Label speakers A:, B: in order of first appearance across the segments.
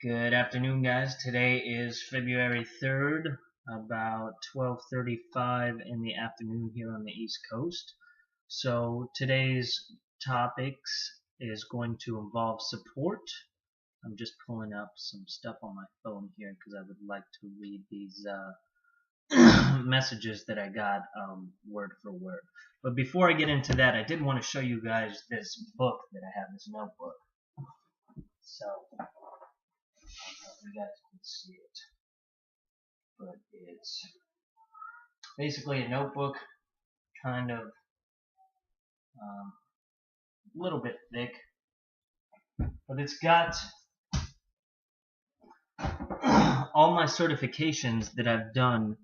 A: Good afternoon, guys. Today is February 3rd, about 12:35 in the afternoon here on the East Coast. So today's topics is going to involve support. I'm just pulling up some stuff on my phone here because I would like to read these messages that I got word for word. But before I get into that, I did want to show you guys this book that I have, this notebook. So you guys can see it, but it's basically a notebook, kind of a little bit thick, but it's got all my certifications that I've done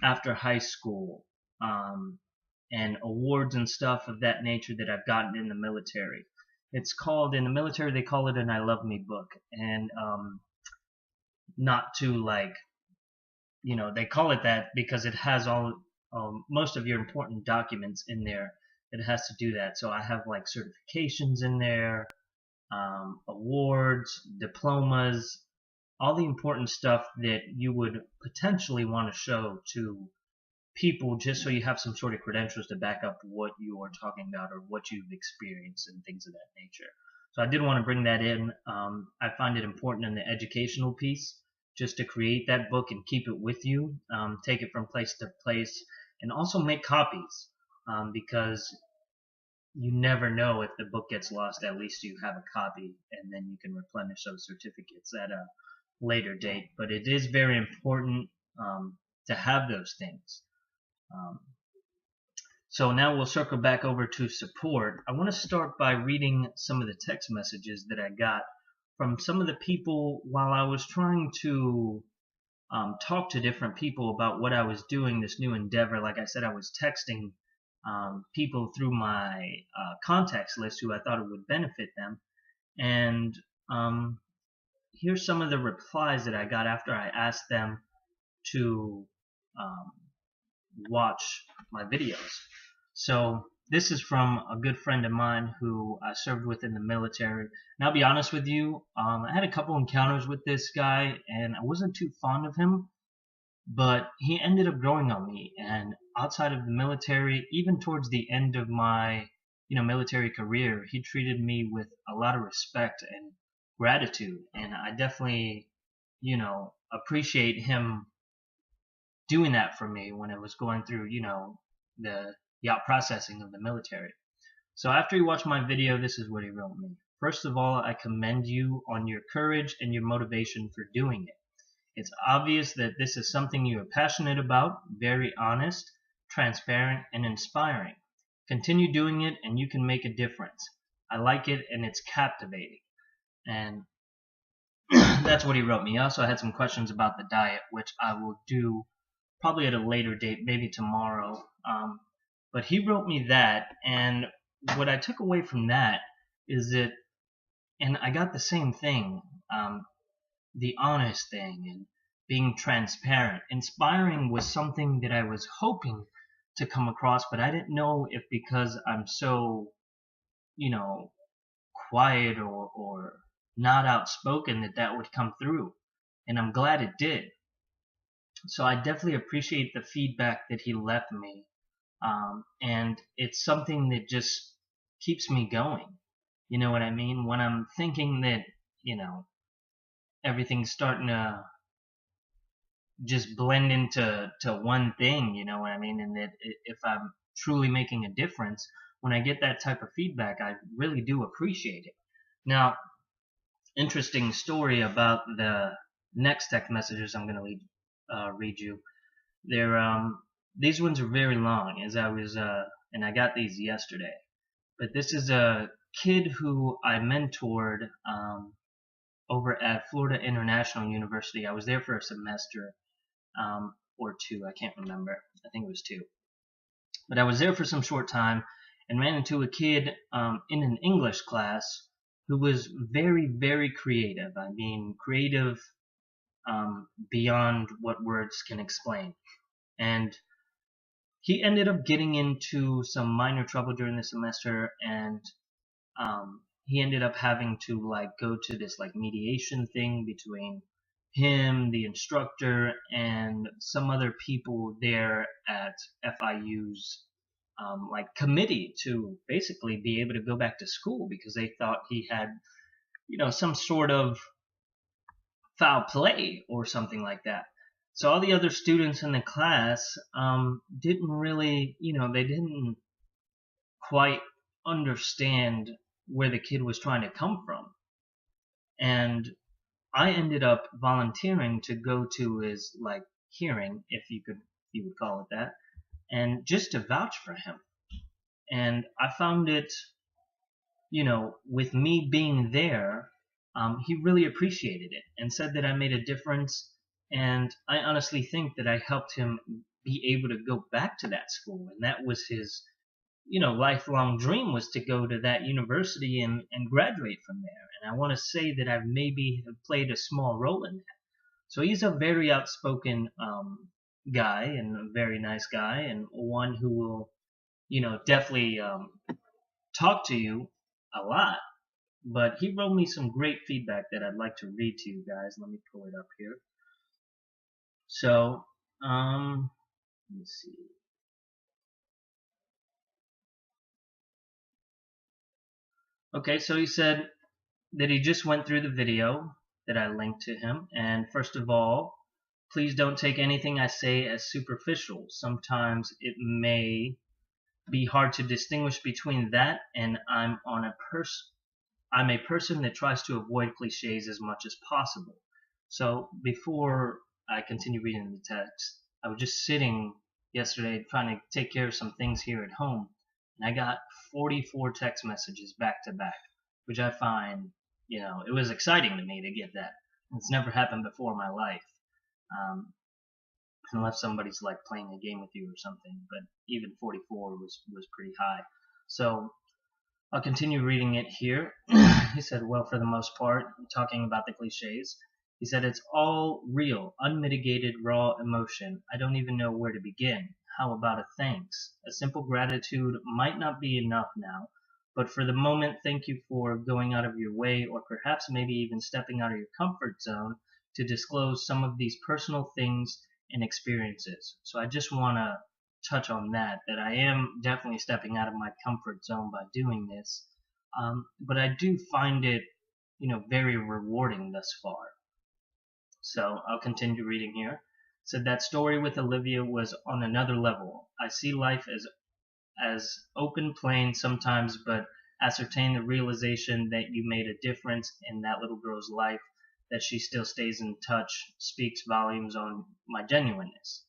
A: after high school, and awards and stuff of that nature that I've gotten in the military. It's called, in the military, they call it an I Love Me book, and not to they call it that because it has all most of your important documents in there. It has to do that. So I have like certifications in there, awards, diplomas, all the important stuff that you would potentially want to show to people, just so you have some sort of credentials to back up what you are talking about or what you've experienced and things of that nature. So I did want to bring that in. I find it important in the educational piece, just to create that book and keep it with you, take it from place to place, and also make copies, because you never know if the book gets lost. At least you have a copy, and then you can replenish those certificates at a later date. But it is very important to have those things. So now we'll circle back over to support. I want to start by reading some of the text messages that I got from some of the people while I was trying to talk to different people about what I was doing, this new endeavor. Like I said, I was texting people through my contacts list who I thought it would benefit them. And here's some of the replies that I got after I asked them to watch my videos. So this is from a good friend of mine who I served with in the military. And I'll be honest with you, I had a couple encounters with this guy, and I wasn't too fond of him, but he ended up growing on me. And outside of the military, even towards the end of my military career, he treated me with a lot of respect and gratitude, and I definitely appreciate him doing that for me when I was going through the out processing of the military. So after he watched my video, this is what he wrote me. First of all, I commend you on your courage and your motivation for doing it. It's obvious that this is something you are passionate about, very honest, transparent, and inspiring. Continue doing it and you can make a difference. I like it and it's captivating. And that's what he wrote me. I also had some questions about the diet, which I will do probably at a later date, maybe tomorrow. But he wrote me that, and what I took away from that is that, and I got the same thing, the honest thing and being transparent. Inspiring was something that I was hoping to come across, but I didn't know if because I'm so, quiet or not outspoken that would come through. And I'm glad it did. So I definitely appreciate the feedback that he left me. And it's something that just keeps me going. You know what I mean? When I'm thinking that, everything's starting to just blend into one thing, you know what I mean? And that if I'm truly making a difference, when I get that type of feedback, I really do appreciate it. Now, interesting story about the next text messages I'm going to read you. These ones are very long, as I was, and I got these yesterday. But this is a kid who I mentored over at Florida International University. I was there for a semester or two. I can't remember. I think it was 2. But I was there for some short time and ran into a kid in an English class who was very, very creative. I mean, creative beyond what words can explain. And he ended up getting into some minor trouble during the semester, and he ended up having to like go to this like mediation thing between him, the instructor, and some other people there at FIU's like committee to basically be able to go back to school because they thought he had, some sort of foul play or something like that. So all the other students in the class didn't really, they didn't quite understand where the kid was trying to come from. And I ended up volunteering to go to his like hearing, if you would call it that, and just to vouch for him. And I found it, with me being there, he really appreciated it and said that I made a difference. And I honestly think that I helped him be able to go back to that school. And that was his, lifelong dream, was to go to that university and graduate from there. And I want to say that I've maybe played a small role in that. So he's a very outspoken guy and a very nice guy and one who will, definitely talk to you a lot. But he wrote me some great feedback that I'd like to read to you guys. Let me pull it up here. So, let's see. Okay, so he said that he just went through the video that I linked to him. And first of all, please don't take anything I say as superficial. Sometimes it may be hard to distinguish between that and I'm a person that tries to avoid cliches as much as possible. So before I continue reading the text, I was just sitting yesterday trying to take care of some things here at home, and I got 44 text messages back to back, which I find, it was exciting to me to get that. It's never happened before in my life, unless somebody's like playing a game with you or something. But even 44 was pretty high. So I'll continue reading it here. He said, well, for the most part, talking about the cliches, he said, it's all real, unmitigated, raw emotion. I don't even know where to begin. How about a thanks? A simple gratitude might not be enough now, but for the moment, thank you for going out of your way, or perhaps maybe even stepping out of your comfort zone to disclose some of these personal things and experiences. So I just want to touch on that I am definitely stepping out of my comfort zone by doing this. But I do find it, very rewarding thus far. So I'll continue reading here. So that story with Olivia was on another level. I see life as open plain sometimes, but ascertain the realization that you made a difference in that little girl's life, that she still stays in touch, speaks volumes on my genuineness.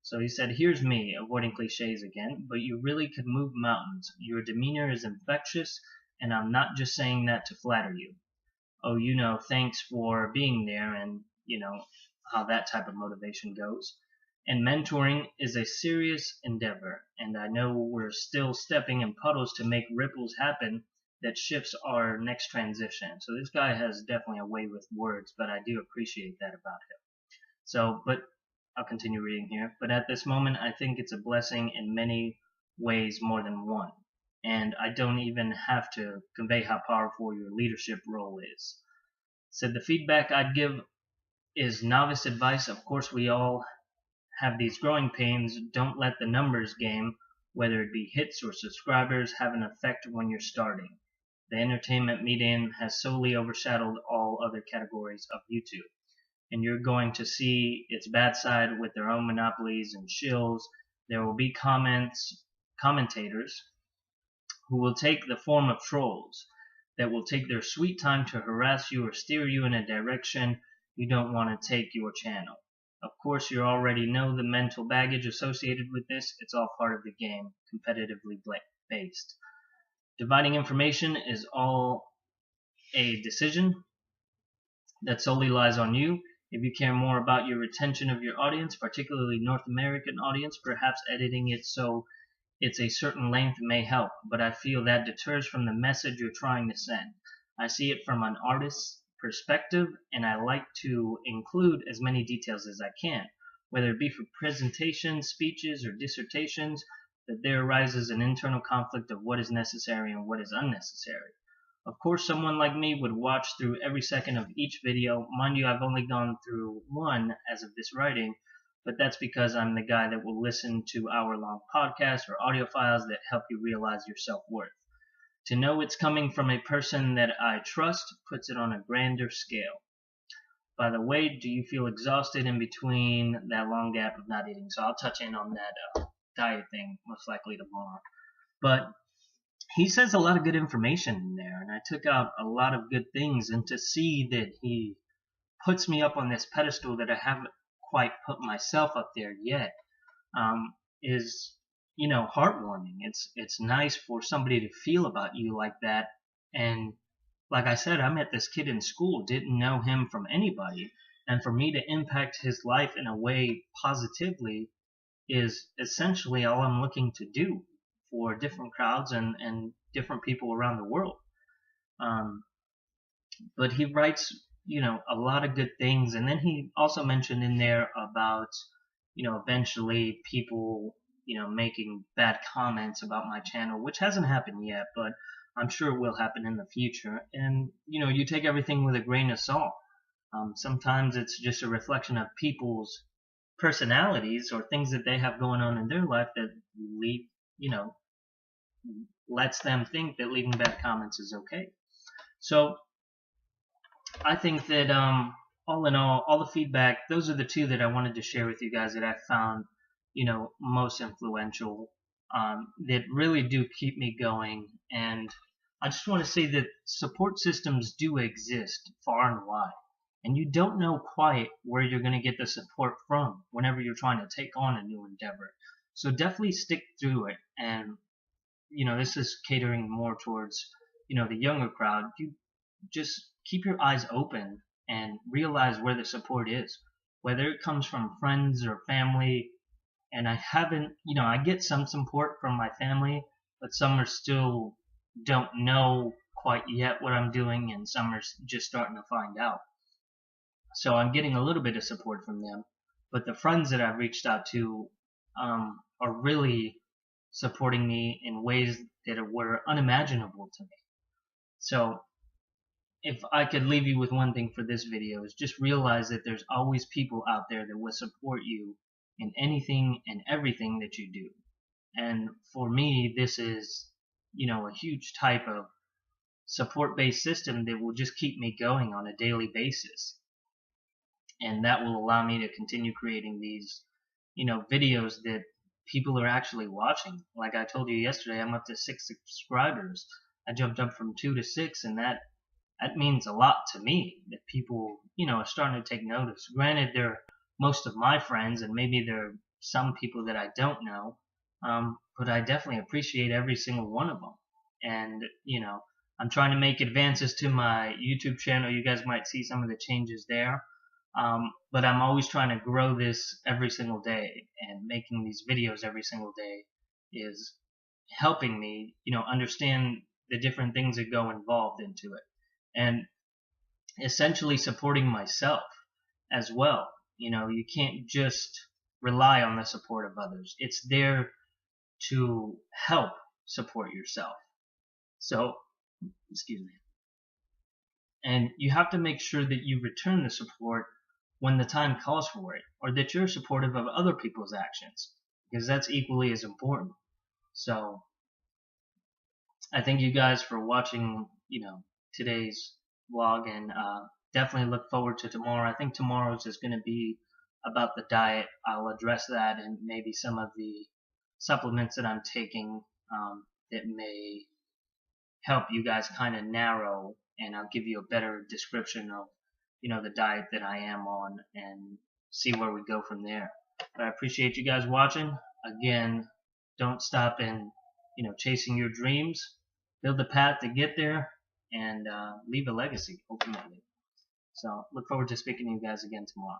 A: So he said, here's me, avoiding cliches again, but you really could move mountains. Your demeanor is infectious, and I'm not just saying that to flatter you. Oh, thanks for being there, and, how that type of motivation goes. And mentoring is a serious endeavor, and I know we're still stepping in puddles to make ripples happen that shifts our next transition. So this guy has definitely a way with words, but I do appreciate that about him. So, but I'll continue reading here. But at this moment, I think it's a blessing in many ways more than one. And I don't even have to convey how powerful your leadership role is. Said the feedback I'd give is novice advice. Of course, we all have these growing pains. Don't let the numbers game, whether it be hits or subscribers, have an effect when you're starting. The entertainment medium has solely overshadowed all other categories of YouTube. And you're going to see its bad side with their own monopolies and shills. There will be commentators who will take the form of trolls that will take their sweet time to harass you or steer you in a direction you don't want to take your channel. Of course, you already know the mental baggage associated with this. It's all part of the game, competitively based. Dividing information is all a decision that solely lies on you. If you care more about your retention of your audience, particularly North American audience, perhaps editing it so it's a certain length may help, but I feel that deters from the message you're trying to send. I see it from an artist's perspective, and I like to include as many details as I can, whether it be for presentations, speeches, or dissertations, that there arises an internal conflict of what is necessary and what is unnecessary. Of course, someone like me would watch through every second of each video. Mind you, I've only gone through one as of this writing, but that's because I'm the guy that will listen to hour-long podcasts or audio files that help you realize your self-worth. To know it's coming from a person that I trust puts it on a grander scale. By the way, do you feel exhausted in between that long gap of not eating? So I'll touch in on that diet thing most likely tomorrow. But he says a lot of good information in there, and I took out a lot of good things. And to see that he puts me up on this pedestal that I haven't quite put myself up there yet is, heartwarming. It's nice for somebody to feel about you like that. And like I said, I met this kid in school, didn't know him from anybody, and for me to impact his life in a way positively is essentially all I'm looking to do for different crowds and different people around the world. But he writes, a lot of good things, and then he also mentioned in there about, eventually people, making bad comments about my channel, which hasn't happened yet, but I'm sure it will happen in the future. And, you take everything with a grain of salt. Sometimes it's just a reflection of people's personalities or things that they have going on in their life that lead, lets them think that leaving bad comments is okay. So I think that all in all the feedback, those are the two that I wanted to share with you guys that I found, most influential, that really do keep me going. And I just want to say that support systems do exist far and wide. And you don't know quite where you're going to get the support from whenever you're trying to take on a new endeavor. So definitely stick through it. And, this is catering more towards, the younger crowd. You just keep your eyes open and realize where the support is, whether it comes from friends or family. And I haven't, I get some support from my family, but some are still don't know quite yet what I'm doing, and some are just starting to find out. So I'm getting a little bit of support from them, but the friends that I've reached out to are really supporting me in ways that were unimaginable to me. So if I could leave you with one thing for this video, is just realize that there's always people out there that will support you in anything and everything that you do. And for me, this is, a huge type of support-based system that will just keep me going on a daily basis. And that will allow me to continue creating these, videos that people are actually watching. Like I told you yesterday, I'm up to 6 subscribers. I jumped up from 2 to 6, and that means a lot to me, that people, are starting to take notice. Granted, they're most of my friends, and maybe there are some people that I don't know, but I definitely appreciate every single one of them. And, I'm trying to make advances to my YouTube channel. You guys might see some of the changes there. But I'm always trying to grow this every single day, and making these videos every single day is helping me, understand the different things that go involved into it, and essentially supporting myself as well. You can't just rely on the support of others. It's there to help support yourself. So, excuse me. And you have to make sure that you return the support when the time calls for it, or that you're supportive of other people's actions, because that's equally as important. So I thank you guys for watching, today's vlog, and definitely look forward to tomorrow. I think tomorrow's is going to be about the diet. I'll address that, and maybe some of the supplements that I'm taking that may help you guys kind of narrow, and I'll give you a better description of, the diet that I am on, and see where we go from there. But I appreciate you guys watching. Again, don't stop in, chasing your dreams. Build the path to get there, and leave a legacy, ultimately. So look forward to speaking to you guys again tomorrow.